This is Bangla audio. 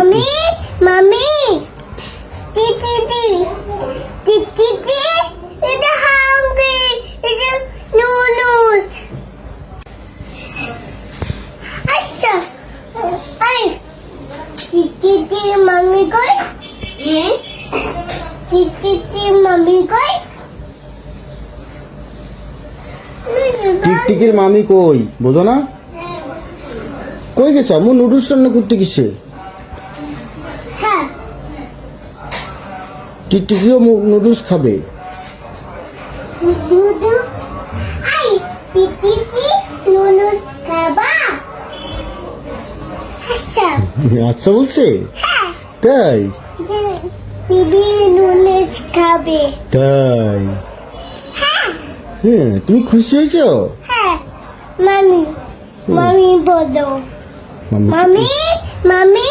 মামি মামি টিটি টিটি এটা হাঙ্গি এটা নুডলস আচ্ছা আই টিটি মামি কই টিটি মামি কই টিকটিকির মামি কই বোঝো না? কই গেছে আম্মু নুডলস রান্না করতে গেছে? হ্যাঁ টিকটিকিও নুডলস খাবে। দুদু আই টিটি নুডলস খাবা আচ্ছা আচ্ছা বলছে? হ্যাঁ তাই? বিবি নুডলস খাবে তাই? হ্যাঁ হ্যাঁ, তুমি খুশি হয়েছো? হ্যাঁ মামি মামি বলো মাম্মি মামি মামি